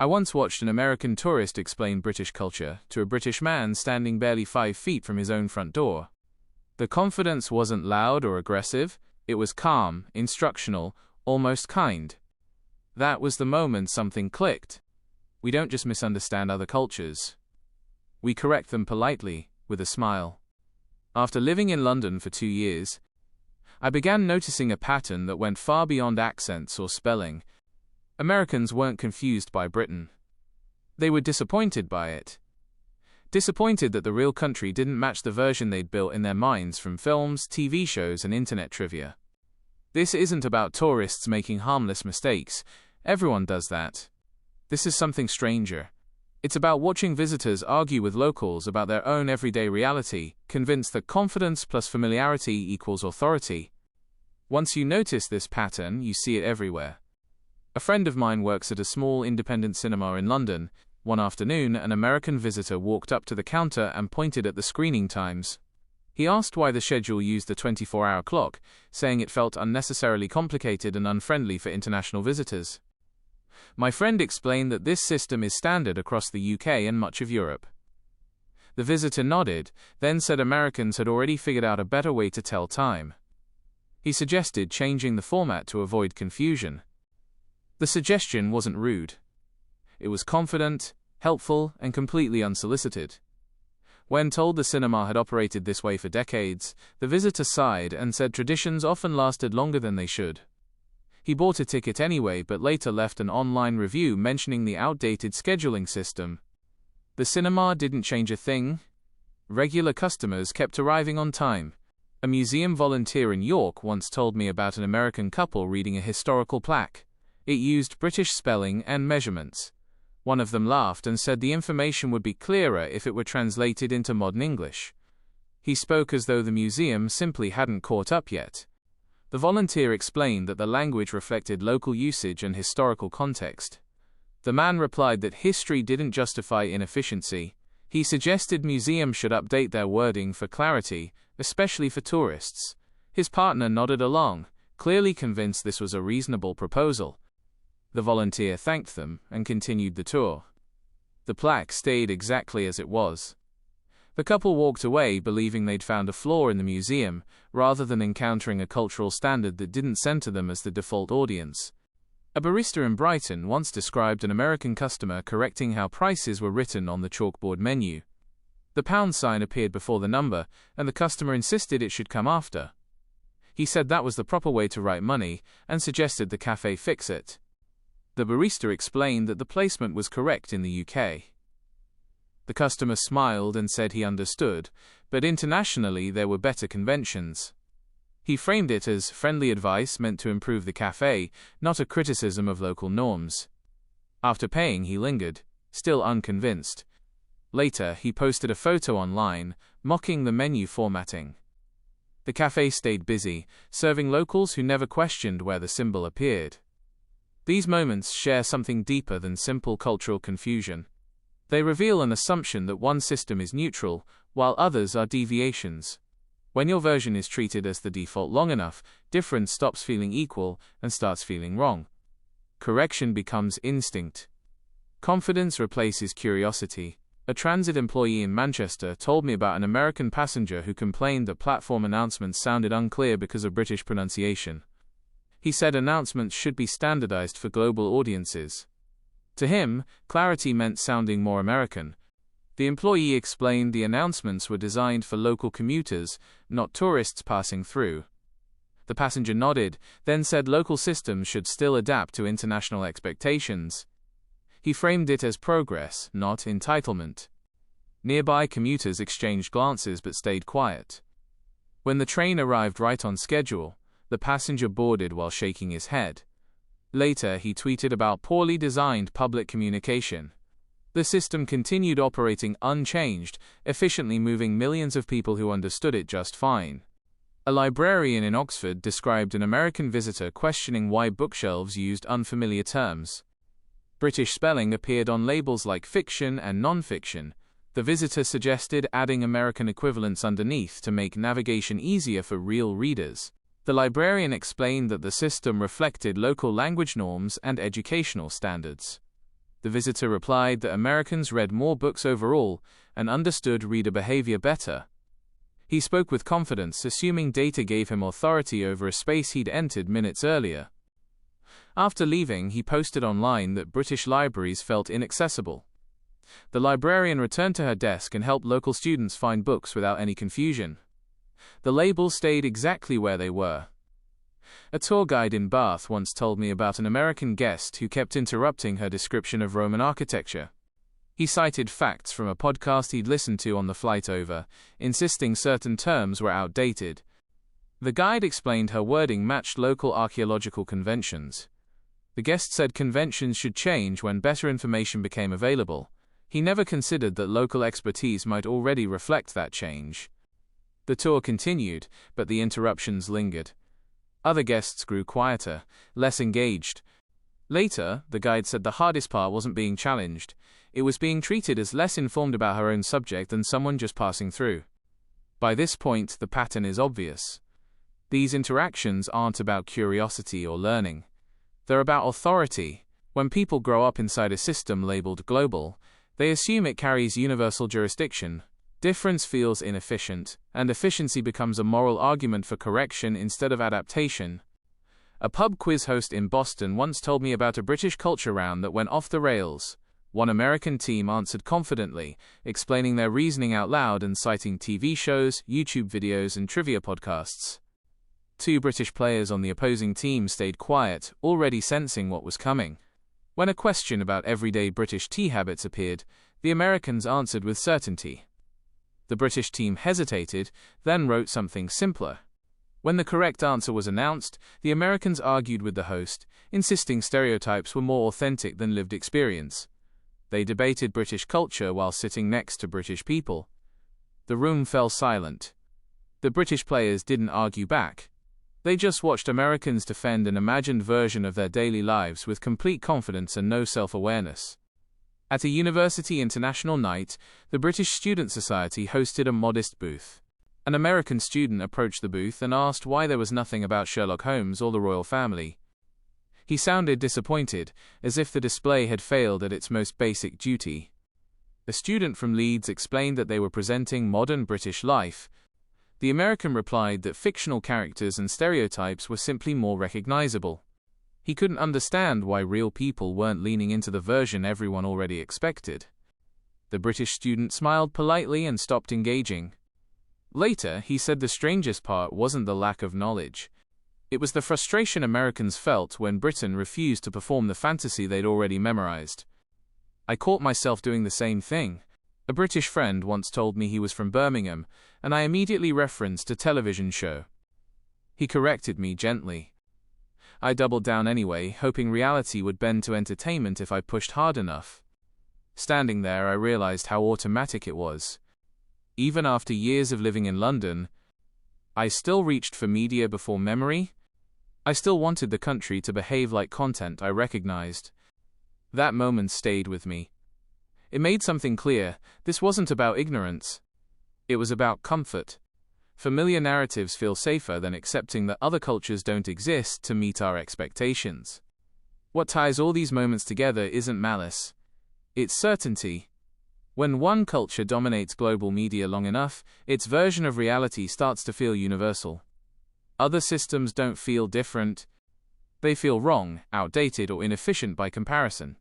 I once watched an American tourist explain British culture to a British man standing barely 5 feet from his own front door. The confidence wasn't loud or aggressive, it was calm, instructional, almost kind. That was the moment something clicked. We don't just misunderstand other cultures. We correct them politely, with a smile. After living in London for 2 years, I began noticing a pattern that went far beyond accents or spelling. Americans weren't confused by Britain. They were disappointed by it. Disappointed that the real country didn't match the version they'd built in their minds from films, TV shows, and internet trivia. This isn't about tourists making harmless mistakes. Everyone does that. This is something stranger. It's about watching visitors argue with locals about their own everyday reality, convinced that confidence plus familiarity equals authority. Once you notice this pattern, you see it everywhere. A friend of mine works at a small independent cinema in London. One afternoon, an American visitor walked up to the counter and pointed at the screening times. He asked why the schedule used a 24-hour clock, saying it felt unnecessarily complicated and unfriendly for international visitors. My friend explained that this system is standard across the UK and much of Europe. The visitor nodded, then said Americans had already figured out a better way to tell time. He suggested changing the format to avoid confusion. The suggestion wasn't rude. It was confident, helpful, and completely unsolicited. When told the cinema had operated this way for decades, the visitor sighed and said traditions often lasted longer than they should. He bought a ticket anyway, but later left an online review mentioning the outdated scheduling system. The cinema didn't change a thing. Regular customers kept arriving on time. A museum volunteer in York once told me about an American couple reading a historical plaque. It used British spelling and measurements. One of them laughed and said the information would be clearer if it were translated into modern English. He spoke as though the museum simply hadn't caught up yet. The volunteer explained that the language reflected local usage and historical context. The man replied that history didn't justify inefficiency. He suggested museums should update their wording for clarity, especially for tourists. His partner nodded along, clearly convinced this was a reasonable proposal. The volunteer thanked them and continued the tour. The plaque stayed exactly as it was. The couple walked away believing they'd found a flaw in the museum, rather than encountering a cultural standard that didn't center them as the default audience. A barista in Brighton once described an American customer correcting how prices were written on the chalkboard menu. The pound sign appeared before the number, and the customer insisted it should come after. He said that was the proper way to write money, and suggested the cafe fix it. The barista explained that the placement was correct in the UK. The customer smiled and said he understood, but internationally there were better conventions. He framed it as friendly advice meant to improve the cafe, not a criticism of local norms. After paying, he lingered, still unconvinced. Later, he posted a photo online, mocking the menu formatting. The cafe stayed busy, serving locals who never questioned where the symbol appeared. These moments share something deeper than simple cultural confusion. They reveal an assumption that one system is neutral, while others are deviations. When your version is treated as the default long enough, difference stops feeling equal and starts feeling wrong. Correction becomes instinct. Confidence replaces curiosity. A transit employee in Manchester told me about an American passenger who complained that platform announcements sounded unclear because of British pronunciation. He said announcements should be standardized for global audiences. To him, clarity meant sounding more American. The employee explained the announcements were designed for local commuters, not tourists passing through. The passenger nodded, then said local systems should still adapt to international expectations. He framed it as progress, not entitlement. Nearby commuters exchanged glances but stayed quiet. When the train arrived right on schedule, the passenger boarded while shaking his head. Later, he tweeted about poorly designed public communication. The system continued operating unchanged, efficiently moving millions of people who understood it just fine. A librarian in Oxford described an American visitor questioning why bookshelves used unfamiliar terms. British spelling appeared on labels like fiction and non-fiction. The visitor suggested adding American equivalents underneath to make navigation easier for real readers. The librarian explained that the system reflected local language norms and educational standards. The visitor replied that Americans read more books overall and understood reader behavior better. He spoke with confidence, assuming data gave him authority over a space he'd entered minutes earlier. After leaving, he posted online that British libraries felt inaccessible. The librarian returned to her desk and helped local students find books without any confusion. The labels stayed exactly where they were. A tour guide in Bath once told me about an American guest who kept interrupting her description of Roman architecture. He cited facts from a podcast he'd listened to on the flight over, insisting certain terms were outdated. The guide explained her wording matched local archaeological conventions. The guest said conventions should change when better information became available. He never considered that local expertise might already reflect that change. The tour continued, but the interruptions lingered. Other guests grew quieter, less engaged. Later, the guide said the hardest part wasn't being challenged. It was being treated as less informed about her own subject than someone just passing through. By this point, the pattern is obvious. These interactions aren't about curiosity or learning. They're about authority. When people grow up inside a system labeled global, they assume it carries universal jurisdiction. Difference feels inefficient, and efficiency becomes a moral argument for correction instead of adaptation. A pub quiz host in Boston once told me about a British culture round that went off the rails. One American team answered confidently, explaining their reasoning out loud and citing TV shows, YouTube videos, and trivia podcasts. Two British players on the opposing team stayed quiet, already sensing what was coming. When a question about everyday British tea habits appeared, the Americans answered with certainty. The British team hesitated, then wrote something simpler. When the correct answer was announced, the Americans argued with the host, insisting stereotypes were more authentic than lived experience. They debated British culture while sitting next to British people. The room fell silent. The British players didn't argue back. They just watched Americans defend an imagined version of their daily lives with complete confidence and no self-awareness. At a university international night, the British Student Society hosted a modest booth. An American student approached the booth and asked why there was nothing about Sherlock Holmes or the royal family. He sounded disappointed, as if the display had failed at its most basic duty. A student from Leeds explained that they were presenting modern British life. The American replied that fictional characters and stereotypes were simply more recognizable. He couldn't understand why real people weren't leaning into the version everyone already expected. The British student smiled politely and stopped engaging. Later, he said the strangest part wasn't the lack of knowledge. It was the frustration Americans felt when Britain refused to perform the fantasy they'd already memorized. I caught myself doing the same thing. A British friend once told me he was from Birmingham, and I immediately referenced a television show. He corrected me gently. I doubled down anyway, hoping reality would bend to entertainment if I pushed hard enough. Standing there, I realized how automatic it was. Even after years of living in London, I still reached for media before memory. I still wanted the country to behave like content I recognized. That moment stayed with me. It made something clear: this wasn't about ignorance. It was about comfort. Familiar narratives feel safer than accepting that other cultures don't exist to meet our expectations. What ties all these moments together isn't malice. It's certainty. When one culture dominates global media long enough, its version of reality starts to feel universal. Other systems don't feel different. They feel wrong, outdated, or inefficient by comparison.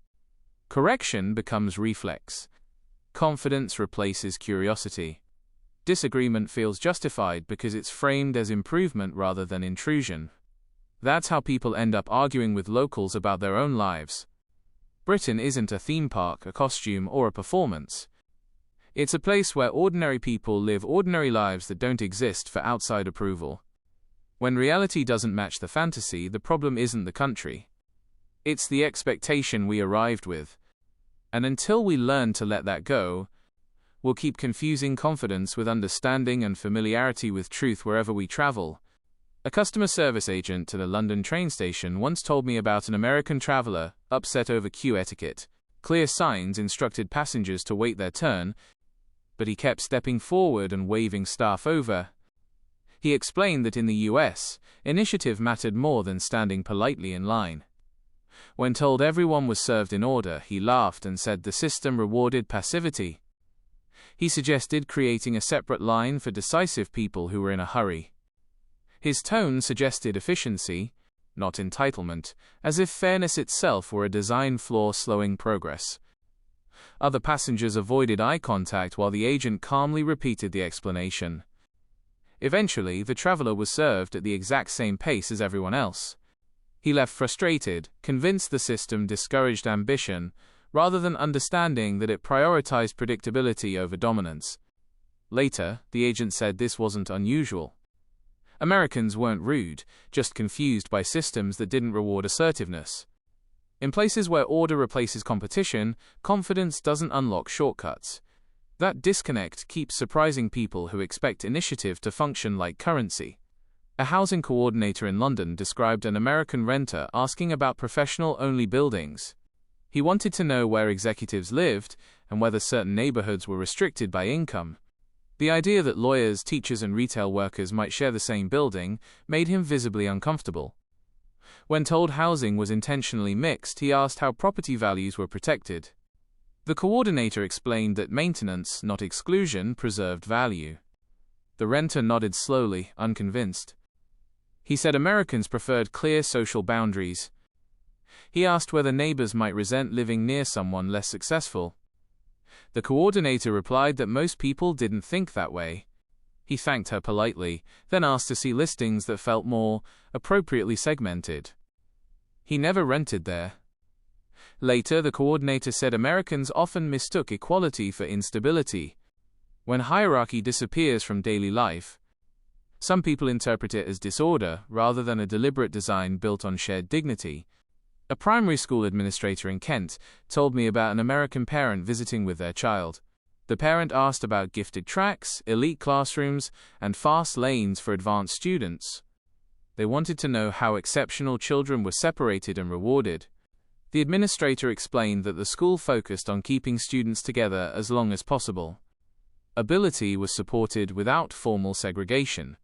Correction becomes reflex. Confidence replaces curiosity. Disagreement feels justified because it's framed as improvement rather than intrusion. That's how people end up arguing with locals about their own lives. Britain isn't a theme park, a costume, or a performance. It's a place where ordinary people live ordinary lives that don't exist for outside approval. When reality doesn't match the fantasy, the problem isn't the country. It's the expectation we arrived with. And until we learn to let that go, we'll keep confusing confidence with understanding and familiarity with truth wherever we travel. A customer service agent at a London train station once told me about an American traveler upset over queue etiquette. Clear signs instructed passengers to wait their turn, but he kept stepping forward and waving staff over. He explained that in the US, initiative mattered more than standing politely in line. When told everyone was served in order, he laughed and said the system rewarded passivity. He suggested creating a separate line for decisive people who were in a hurry. His tone suggested efficiency, not entitlement, as if fairness itself were a design flaw slowing progress. Other passengers avoided eye contact while the agent calmly repeated the explanation. Eventually, the traveler was served at the exact same pace as everyone else. He left frustrated, convinced the system discouraged ambition, rather than understanding that it prioritized predictability over dominance. Later, the agent said this wasn't unusual. Americans weren't rude, just confused by systems that didn't reward assertiveness. In places where order replaces competition, confidence doesn't unlock shortcuts. That disconnect keeps surprising people who expect initiative to function like currency. A housing coordinator in London described an American renter asking about professional-only buildings. He wanted to know where executives lived and whether certain neighborhoods were restricted by income. The idea that lawyers, teachers, and retail workers might share the same building made him visibly uncomfortable. When told housing was intentionally mixed, he asked how property values were protected. The coordinator explained that maintenance, not exclusion, preserved value. The renter nodded slowly, unconvinced. He said Americans preferred clear social boundaries. He asked whether neighbors might resent living near someone less successful. The coordinator replied that most people didn't think that way. He thanked her politely, then asked to see listings that felt more appropriately segmented. He never rented there. Later, the coordinator said Americans often mistook equality for instability. When hierarchy disappears from daily life, some people interpret it as disorder rather than a deliberate design built on shared dignity. A primary school administrator in Kent told me about an American parent visiting with their child. The parent asked about gifted tracks, elite classrooms, and fast lanes for advanced students. They wanted to know how exceptional children were separated and rewarded. The administrator explained that the school focused on keeping students together as long as possible. Ability was supported without formal segregation.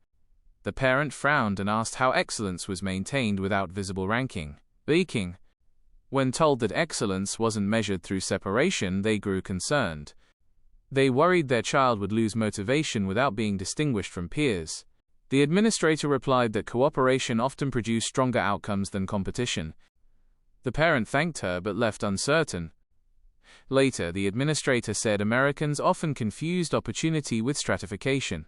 The parent frowned and asked how excellence was maintained without visible ranking. When told that excellence wasn't measured through separation, they grew concerned. They worried their child would lose motivation without being distinguished from peers. The administrator replied that cooperation often produced stronger outcomes than competition. The parent thanked her but left uncertain. Later, the administrator said Americans often confused opportunity with stratification.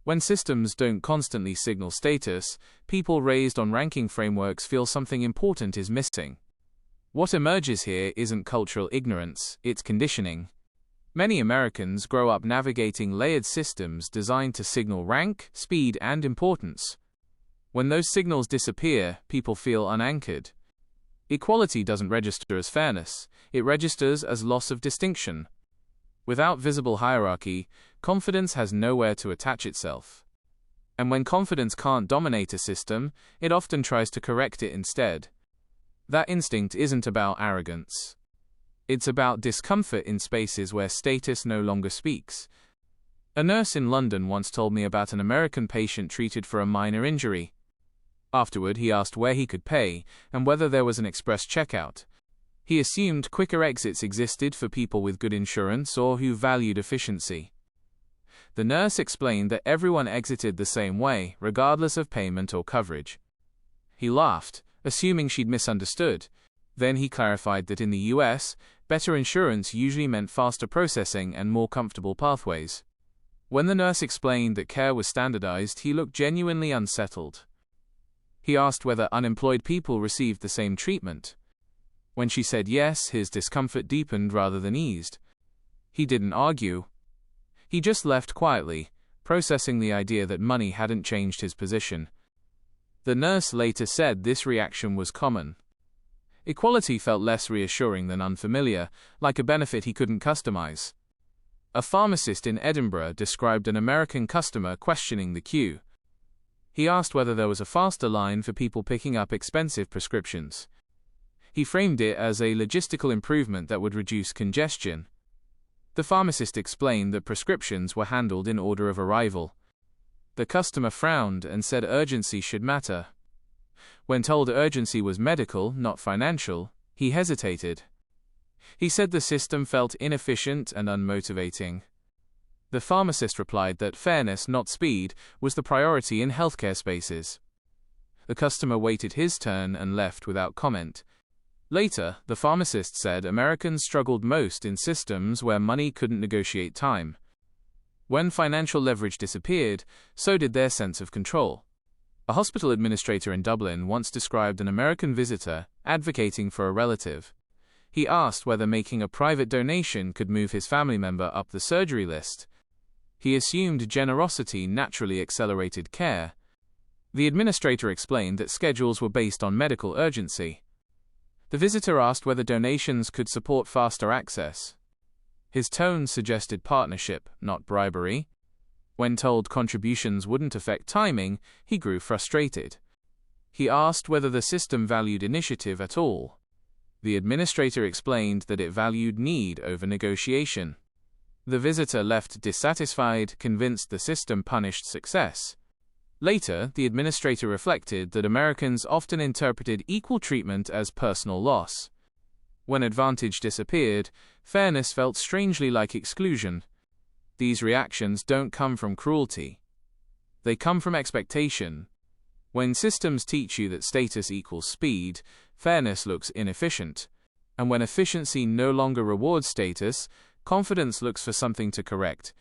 When systems don't constantly signal status, people raised on ranking frameworks feel something important is missing. What emerges here isn't cultural ignorance, it's conditioning. Many Americans grow up navigating layered systems designed to signal rank, speed, and importance. When those signals disappear, people feel unanchored. Equality doesn't register as fairness, it registers as loss of distinction. Without visible hierarchy, confidence has nowhere to attach itself. And when confidence can't dominate a system, it often tries to correct it instead. That instinct isn't about arrogance. It's about discomfort in spaces where status no longer speaks. A nurse in London once told me about an American patient treated for a minor injury. Afterward, he asked where he could pay and whether there was an express checkout. He assumed quicker exits existed for people with good insurance or who valued efficiency. The nurse explained that everyone exited the same way, regardless of payment or coverage. He laughed, assuming she'd misunderstood. Then he clarified that in the US, better insurance usually meant faster processing and more comfortable pathways. When the nurse explained that care was standardized, he looked genuinely unsettled. He asked whether unemployed people received the same treatment. When she said yes, his discomfort deepened rather than eased. He didn't argue. He just left quietly, processing the idea that money hadn't changed his position. The nurse later said this reaction was common. Equality felt less reassuring than unfamiliar, like a benefit he couldn't customize. A pharmacist in Edinburgh described an American customer questioning the queue. He asked whether there was a faster line for people picking up expensive prescriptions. He framed it as a logistical improvement that would reduce congestion. The pharmacist explained that prescriptions were handled in order of arrival. The customer frowned and said urgency should matter. When told urgency was medical, not financial, he hesitated. He said the system felt inefficient and unmotivating. The pharmacist replied that fairness, not speed, was the priority in healthcare spaces. The customer waited his turn and left without comment. Later, the pharmacist said Americans struggled most in systems where money couldn't negotiate time. When financial leverage disappeared, so did their sense of control. A hospital administrator in Dublin once described an American visitor advocating for a relative. He asked whether making a private donation could move his family member up the surgery list. He assumed generosity naturally accelerated care. The administrator explained that schedules were based on medical urgency. The visitor asked whether donations could support faster access. His tone suggested partnership, not bribery. When told contributions wouldn't affect timing, he grew frustrated. He asked whether the system valued initiative at all. The administrator explained that it valued need over negotiation. The visitor left dissatisfied, convinced the system punished success. Later, the administrator reflected that Americans often interpreted equal treatment as personal loss. When advantage disappeared, fairness felt strangely like exclusion. These reactions don't come from cruelty. They come from expectation. When systems teach you that status equals speed, fairness looks inefficient. And when efficiency no longer rewards status, confidence looks for something to correct.